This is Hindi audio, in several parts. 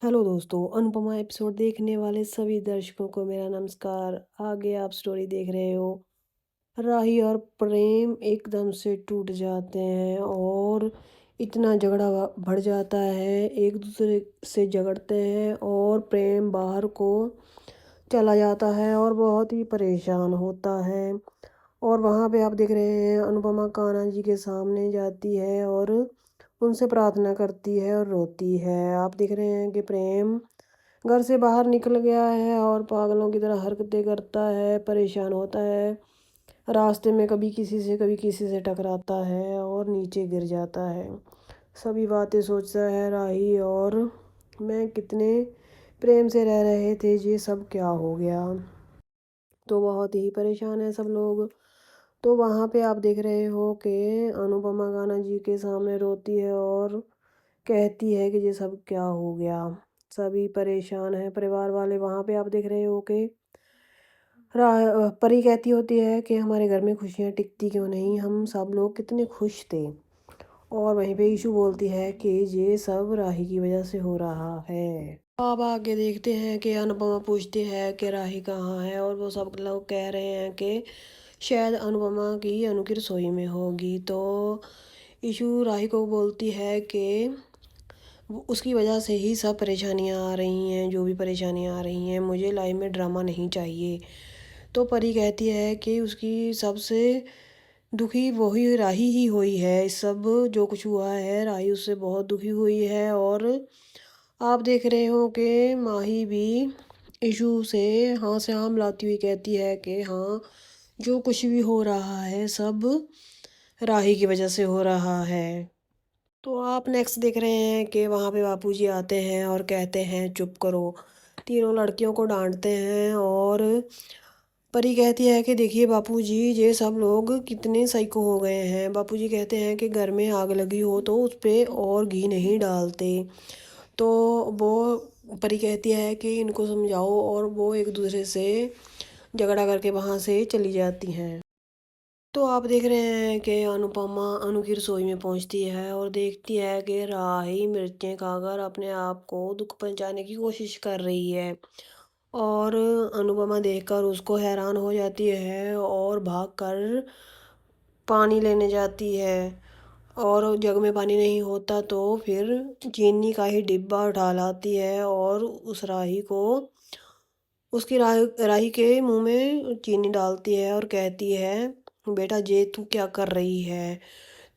हेलो दोस्तों, अनुपमा एपिसोड देखने वाले सभी दर्शकों को मेरा नमस्कार। आगे आप स्टोरी देख रहे हो। राही और प्रेम एकदम से टूट जाते हैं और इतना झगड़ा बढ़ जाता है, एक दूसरे से झगड़ते हैं और प्रेम बाहर को चला जाता है और बहुत ही परेशान होता है। और वहाँ पे आप देख रहे हैं अनुपमा कान्हा जी के सामने जाती है और उनसे प्रार्थना करती है और रोती है। आप देख रहे हैं कि प्रेम घर से बाहर निकल गया है और पागलों की तरह हरकतें करता है, परेशान होता है। रास्ते में कभी किसी से टकराता है और नीचे गिर जाता है। सभी बातें सोचता है राही और मैं कितने प्रेम से रह रहे थे, ये सब क्या हो गया। तो बहुत ही परेशान है सब लोग। तो वहाँ पे आप देख रहे हो कि अनुपमा कान्हा जी के सामने रोती है और कहती है कि ये सब क्या हो गया। सभी परेशान हैं परिवार वाले। वहाँ पे आप देख रहे हो कि परी कहती होती है कि हमारे घर में खुशियाँ टिकती क्यों नहीं, हम सब लोग कितने खुश थे। और वहीं पे ईशु बोलती है कि ये सब राही की वजह से हो रहा है। अब आगे देखते हैं कि अनुपमा पूछती है कि राही कहाँ है और वो सब लोग कह रहे हैं कि शायद अनुपमा की अनु की रसोई में होगी। तो ईशु राही को बोलती है कि उसकी वजह से ही सब परेशानियाँ आ रही हैं, जो भी परेशानियाँ आ रही हैं, मुझे लाइफ में ड्रामा नहीं चाहिए। तो परी कहती है कि उसकी सबसे दुखी वही राही ही हुई है। इस सब जो कुछ हुआ है, राही उससे बहुत दुखी हुई है। और आप देख रहे हो कि माही भी इशू से हाँ से हाँ मिलाती हुई कहती है कि हाँ, जो कुछ भी हो रहा है सब राही की वजह से हो रहा है। तो आप नेक्स्ट देख रहे हैं कि वहाँ पे बापूजी आते हैं और कहते हैं चुप करो। तीनों लड़कियों को डांटते हैं और परी कहती है कि देखिए बापूजी, ये सब लोग कितने साइको हो गए हैं। बापूजी कहते हैं कि घर में आग लगी हो तो उस पे और घी नहीं डालते। तो वो परी कहती है कि इनको समझाओ और वो एक दूसरे से झगड़ा करके वहाँ से चली जाती हैं। तो आप देख रहे हैं कि अनुपमा अनु की रसोई में पहुंचती है और देखती है कि राही मिर्चें खाकर अपने आप को दुख पहुंचाने की कोशिश कर रही है। और अनुपमा देखकर उसको हैरान हो जाती है और भागकर पानी लेने जाती है। और जग में पानी नहीं होता तो फिर चीनी का ही डिब्बा उठा लाती है और उस राही को उसकी राही राही के मुंह में चीनी डालती है और कहती है बेटा जे तू क्या कर रही है।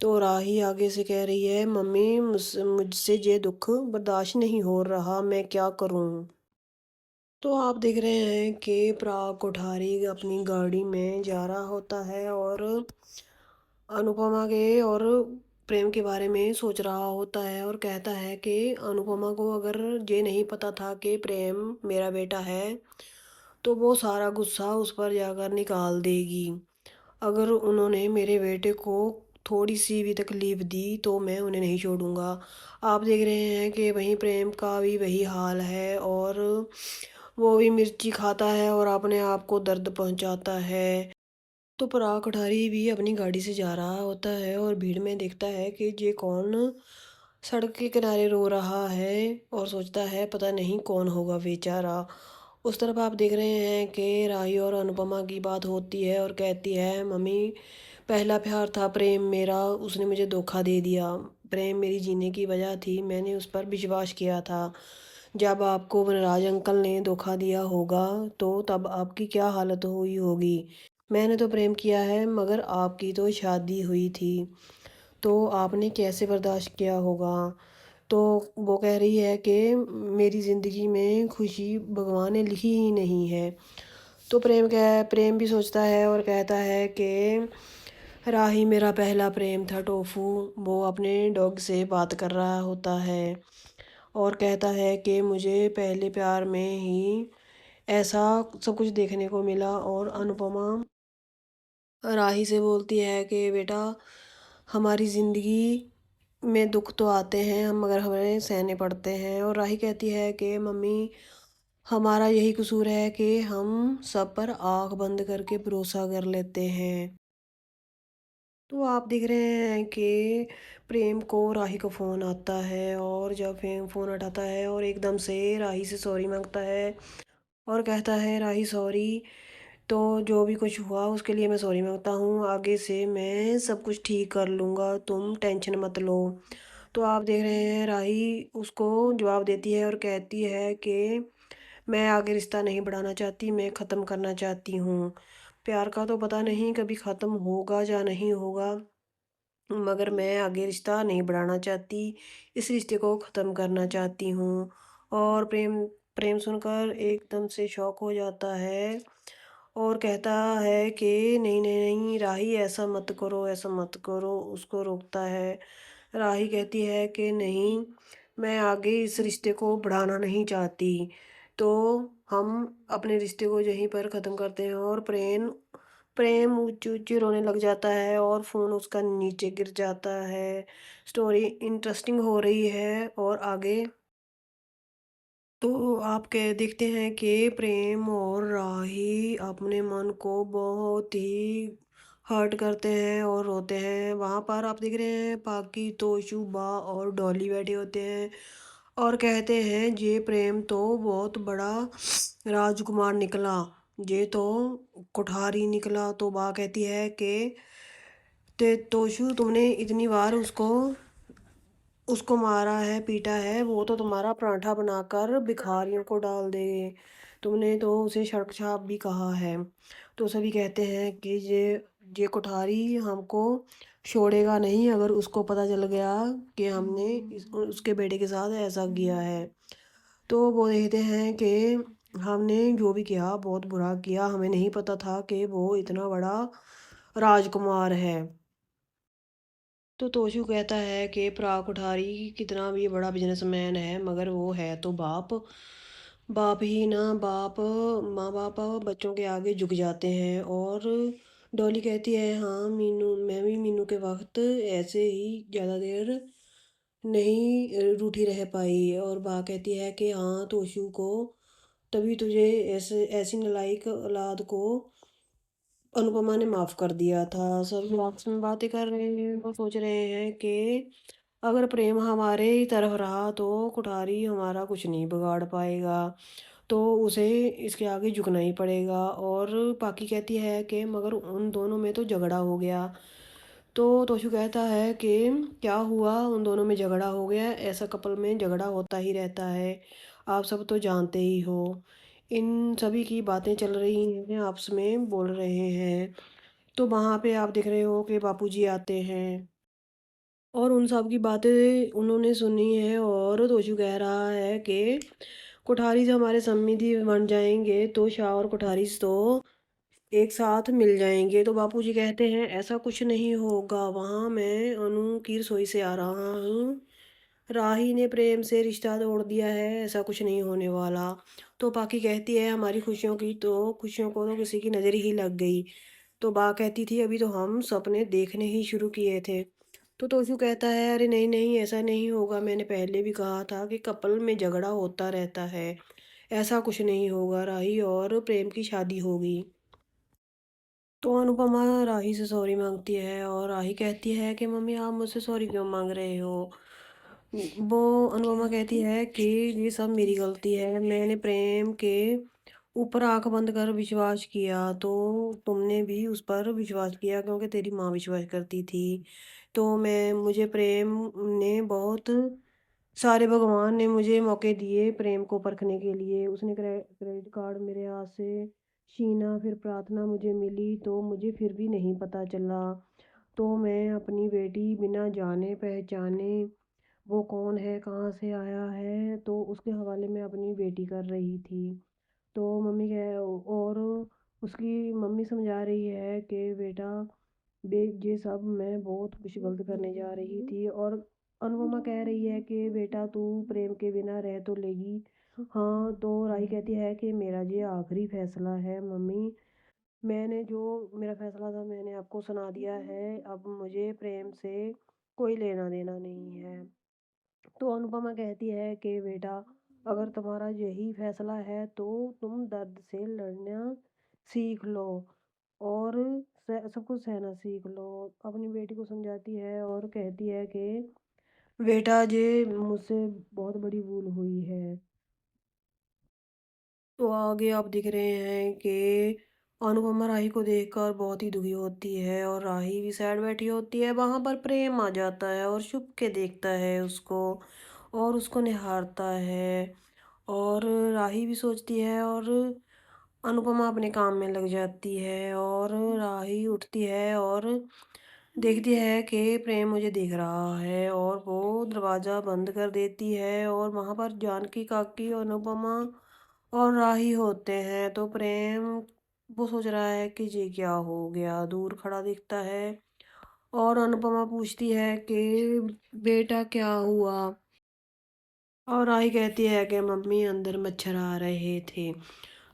तो राही आगे से कह रही है मम्मी मुझसे ये दुख बर्दाश्त नहीं हो रहा, मैं क्या करूं। तो आप देख रहे हैं कि प्राग कोठारी अपनी गाड़ी में जा रहा होता है और अनुपमा के और प्रेम के बारे में सोच रहा होता है और कहता है कि अनुपमा को अगर ये नहीं पता था कि प्रेम मेरा बेटा है तो वो सारा गुस्सा उस पर जाकर निकाल देगी। अगर उन्होंने मेरे बेटे को थोड़ी सी भी तकलीफ दी तो मैं उन्हें नहीं छोड़ूंगा। आप देख रहे हैं कि वहीं प्रेम का भी वही हाल है और वो भी मिर्ची खाता है और अपने आप को दर्द पहुंचाता है। तो पराग कठारी भी अपनी गाड़ी से जा रहा होता है और भीड़ में देखता है कि ये कौन सड़क के किनारे रो रहा है और सोचता है पता नहीं कौन होगा बेचारा। उस तरफ आप देख रहे हैं कि राही और अनुपमा की बात होती है और कहती है मम्मी, पहला प्यार था प्रेम मेरा, उसने मुझे धोखा दे दिया। प्रेम मेरी जीने की वजह थी, मैंने उस पर विश्वास किया था। जब आपको वनराज अंकल ने धोखा दिया होगा तो तब आपकी क्या हालत हुई होगी। मैंने तो प्रेम किया है मगर आपकी तो शादी हुई थी, तो आपने कैसे बर्दाश्त किया होगा। तो वो कह रही है कि मेरी ज़िंदगी में खुशी भगवान ने लिखी ही नहीं है। तो प्रेम भी सोचता है और कहता है कि राही मेरा पहला प्रेम था टोफू। वो अपने डॉग से बात कर रहा होता है और कहता है कि मुझे पहले प्यार में ही ऐसा सब कुछ देखने को मिला। और अनुपमा राही से बोलती है कि बेटा, हमारी ज़िंदगी में दुख तो आते हैं हम मगर हमें सहने पड़ते हैं। और राही कहती है कि मम्मी, हमारा यही कसूर है कि हम सब पर आँख बंद करके भरोसा कर लेते हैं। तो आप देख रहे हैं कि प्रेम को राही का फ़ोन आता है और जब फेम फ़ोन उठाता है और एकदम से राही से सॉरी माँगता है और कहता है, राही सॉरी, तो जो भी कुछ हुआ उसके लिए मैं सॉरी माँगता हूँ, आगे से मैं सब कुछ ठीक कर लूँगा, तुम टेंशन मत लो। तो आप देख रहे हैं राही उसको जवाब देती है और कहती है कि मैं आगे रिश्ता नहीं बढ़ाना चाहती, मैं ख़त्म करना चाहती हूँ। प्यार का तो पता नहीं कभी ख़त्म होगा या नहीं होगा, मगर मैं आगे रिश्ता नहीं बढ़ाना चाहती, इस रिश्ते को ख़त्म करना चाहती हूँ। और प्रेम प्रेम सुनकर एकदम से शॉक हो जाता है और कहता है कि नहीं, नहीं, नहीं राही ऐसा मत करो, ऐसा मत करो, उसको रोकता है। राही कहती है कि नहीं, मैं आगे इस रिश्ते को बढ़ाना नहीं चाहती। तो हम अपने रिश्ते को यहीं पर ख़त्म करते हैं और प्रेम ऊँची-ऊँची रोने लग जाता है और फ़ोन उसका नीचे गिर जाता है। स्टोरी इंटरेस्टिंग हो रही है और आगे तो आप क्या देखते हैं कि प्रेम और राही अपने मन को बहुत ही हर्ट करते हैं और रोते हैं। वहाँ पर आप देख रहे हैं पाकी, तोशु, बा और डॉली बैठे होते हैं और कहते हैं ये प्रेम तो बहुत बड़ा राजकुमार निकला, ये तो कुठारी निकला। तो बा कहती है कि ते तोशु तुमने इतनी बार उसको उसको मारा है, पीटा है, वो तो तुम्हारा पराठा बनाकर भिखारियों को डाल दे। तुमने तो उसे सड़क-छाप भी कहा है। तो सभी कहते हैं कि ये कुठारी हमको छोड़ेगा नहीं अगर उसको पता चल गया कि हमने उसके बेटे के साथ ऐसा किया है। तो वो देखते हैं कि हमने जो भी किया बहुत बुरा किया, हमें नहीं पता था कि वो इतना बड़ा राजकुमार है। तो तोशू कहता है कि पराग कुठारी कितना भी बड़ा बिजनेसमैन है मगर वो है तो बाप। बाप ही ना बाप, माँ बाप बच्चों के आगे झुक जाते हैं। और डॉली कहती है हाँ मीनू, मैं भी मीनू के वक्त ऐसे ही ज़्यादा देर नहीं रूठी रह पाई। और बा कहती है कि हाँ तोशू को तभी तुझे ऐसे ऐसी नालायक औलाद को अनुपमा ने माफ़ कर दिया था। सब आपस में बातें कर रहे हैं और सोच रहे हैं कि अगर प्रेम हमारे ही तरफ रहा तो कुठारी हमारा कुछ नहीं बिगाड़ पाएगा, तो उसे इसके आगे झुकना ही पड़ेगा। और पाकी कहती है कि मगर उन दोनों में तो झगड़ा हो गया। तो तोशु कहता है कि क्या हुआ, उन दोनों में झगड़ा हो गया, ऐसा कपल में झगड़ा होता ही रहता है, आप सब तो जानते ही हो। इन सभी की बातें चल रही हैं, आपस में बोल रहे हैं। तो वहाँ पे आप देख रहे हो कि बापूजी आते हैं और उन सब की बातें उन्होंने सुनी है और तोशु कह रहा है कि कोठारी से हमारे सम्मिति बन जाएंगे तो शाह और कोठारी तो एक साथ मिल जाएंगे। तो बापूजी कहते हैं ऐसा कुछ नहीं होगा, वहाँ मैं अनु की रसोई से आ रहा हूँ, राही ने प्रेम से रिश्ता तोड़ दिया है, ऐसा कुछ नहीं होने वाला। तो बाकी कहती है हमारी खुशियों को तो किसी की नज़र ही लग गई। तो बा कहती थी अभी तो हम सपने देखने ही शुरू किए थे। तो तोशु कहता है अरे नहीं नहीं ऐसा नहीं होगा, मैंने पहले भी कहा था कि कपल में झगड़ा होता रहता है, ऐसा कुछ नहीं होगा, राही और प्रेम की शादी होगी। तो अनुपमा राही से सॉरी मांगती है और राही कहती है कि मम्मी आप मुझसे सॉरी क्यों मांग रहे हो। वो अनुपमा कहती है कि ये सब मेरी गलती है, मैंने प्रेम के ऊपर आंख बंद कर विश्वास किया, तो तुमने भी उस पर विश्वास किया क्योंकि तेरी माँ विश्वास करती थी। तो मैं मुझे प्रेम ने बहुत सारे भगवान ने मुझे मौके दिए प्रेम को परखने के लिए, उसने क्रेडिट कार्ड मेरे हाथ से छीना, फिर प्रार्थना मुझे मिली तो मुझे फिर भी नहीं पता चला। तो मैं अपनी बेटी बिना जाने पहचाने वो कौन है, कहाँ से आया है, तो उसके हवाले में अपनी बेटी कर रही थी। तो मम्मी कह और उसकी मम्मी समझा रही है कि बेटा ये सब मैं बहुत कुछ गलत करने जा रही थी। और अनुपमा कह रही है कि बेटा तू प्रेम के बिना रह तो लेगी। हाँ, तो राही कहती है कि मेरा ये आखिरी फैसला है मम्मी, मैंने जो मेरा फैसला था मैंने आपको सुना दिया है, अब मुझे प्रेम से कोई लेना देना नहीं है। तो अनुपमा कहती है कि बेटा अगर तुम्हारा यही फैसला है तो तुम दर्द से लड़ना सीख लो और सब कुछ सहना सीख लो। अपनी बेटी को समझाती है और कहती है कि बेटा ये मुझसे बहुत बड़ी भूल हुई है। तो आगे आप देख रहे हैं कि अनुपमा राही को देखकर बहुत ही दुखी होती है और राही भी सैड बैठी होती है। वहां पर प्रेम आ जाता है और छुप के देखता है उसको और उसको निहारता है। और राही भी सोचती है और अनुपमा अपने काम में लग जाती है और राही उठती है और देखती है कि प्रेम मुझे देख रहा है और वो दरवाज़ा बंद कर देती है और वहाँ पर जानकी काकी और अनुपमा और राही होते हैं। तो प्रेम वो सोच रहा है कि ये क्या हो गया, दूर खड़ा दिखता है और अनुपमा पूछती है कि बेटा क्या हुआ? और राही कहती है कि मम्मी अंदर मच्छर आ रहे थे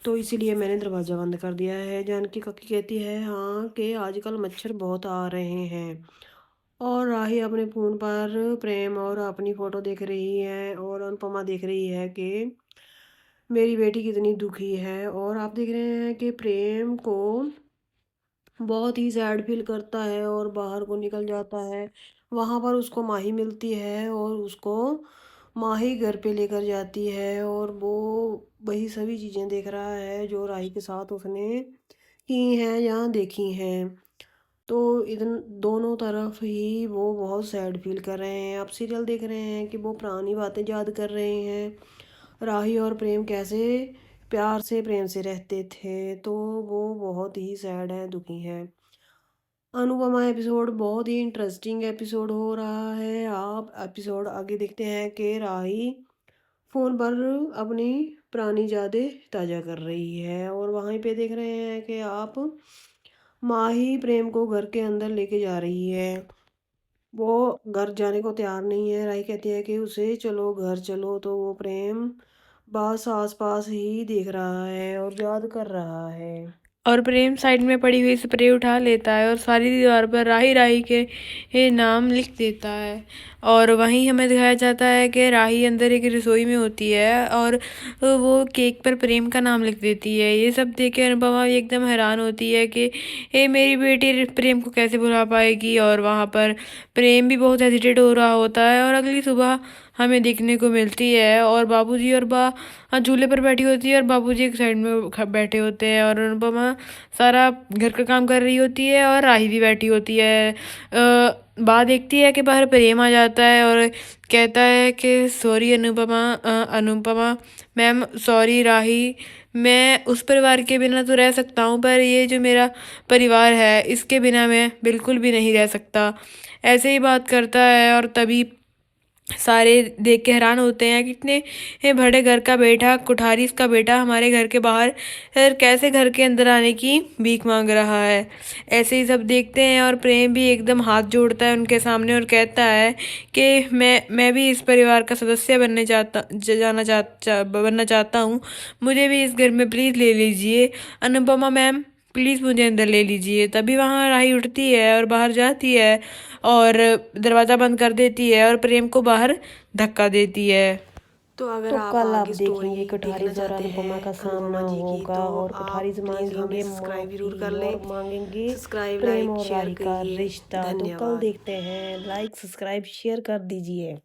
तो इसीलिए मैंने दरवाज़ा बंद कर दिया है। जानकी कक्की कहती है हाँ कि आजकल मच्छर बहुत आ रहे हैं। और राही अपने फ़ोन पर प्रेम और अपनी फ़ोटो देख रही है और अनुपमा देख रही है कि मेरी बेटी कितनी दुखी है। और आप देख रहे हैं कि प्रेम को बहुत ही सैड फील करता है और बाहर को निकल जाता है। वहाँ पर उसको माही मिलती है और उसको माही घर पे लेकर जाती है और वो वही सभी चीज़ें देख रहा है जो राही के साथ उसने की हैं या देखी हैं। तो इधन दोनों तरफ ही वो बहुत सैड फील कर रहे हैं। आप सीरियल देख रहे हैं कि वो पुरानी बातें याद कर रहे हैं। राही और प्रेम कैसे प्यार से प्रेम से रहते थे तो वो बहुत ही सैड है, दुखी है। अनुपमा एपिसोड बहुत ही इंटरेस्टिंग एपिसोड हो रहा है। आप एपिसोड आगे देखते हैं कि राही फ़ोन पर अपनी पुरानी यादें ताज़ा कर रही है और वहीं पे देख रहे हैं कि आप माही प्रेम को घर के अंदर लेके जा रही है। वो घर जाने को तैयार नहीं है। राही कहती है कि उसे चलो घर चलो तो वो प्रेम बस आसपास ही देख रहा है और याद कर रहा है। और प्रेम साइड में पड़ी हुई स्प्रे उठा लेता है और सारी दीवार पर राही राही के नाम लिख देता है। और वहीं हमें दिखाया जाता है कि राही अंदर एक रसोई में होती है और वो केक पर प्रेम का नाम लिख देती है। ये सब देख के अनुपमा भी एकदम हैरान होती है कि मेरी बेटी प्रेम को कैसे भुला पाएगी। और वहाँ पर प्रेम भी बहुत हेजिटेट हो रहा होता है। और अगली सुबह हमें देखने को मिलती है और बाबूजी और बा झूले पर बैठी होती है और बाबूजी एक साइड में बैठे होते हैं और अनुपमा सारा घर का काम कर रही होती है और राही भी बैठी होती है। बा देखती है कि बाहर प्रेम आ जाता है और कहता है कि sorry Anupama, Anupama ma'am, sorry Rahi, मैं उस परिवार के बिना तो रह सकता हूँ पर ये जो मेरा परिवार है इसके बिना मैं बिल्कुल भी नहीं रह सकता। ऐसे ही बात करता है और तभी सारे देख के हैरान होते हैं कि इतने बड़े घर का बेटा, कुठारी का बेटा हमारे घर के बाहर कैसे घर के अंदर आने की भीख मांग रहा है। ऐसे ही सब देखते हैं और प्रेम भी एकदम हाथ जोड़ता है उनके सामने और कहता है कि मैं भी इस परिवार का सदस्य बनना चाहता हूँ। मुझे भी इस घर में प्लीज़ ले लीजिए अनुपमा मैम, प्लीज़ मुझे अंदर ले लीजिए। तभी वहाँ राही उठती है और बाहर जाती है और दरवाज़ा बंद कर देती है और प्रेम को बाहर धक्का देती है। तो अगर तो आप कल आप आगे देखेंगे स्टोरी देखना कोठारीज और चाहते अनुपमा का हैं सामना अनुपमा जी की होगा तो और आप कोठारीज प्लीज़ हमें मांगेंगे सब्सक्राइब ज़रूर कर माफ़ी लें। और मांगेंगे सब्सक्राइब प्रेम लाइक और शेयर राही का कीजिए। रिश्ता। तो कल धन्यवाद। देखते हैं, लाइक सब्सक्राइब शेयर कर दीजिए।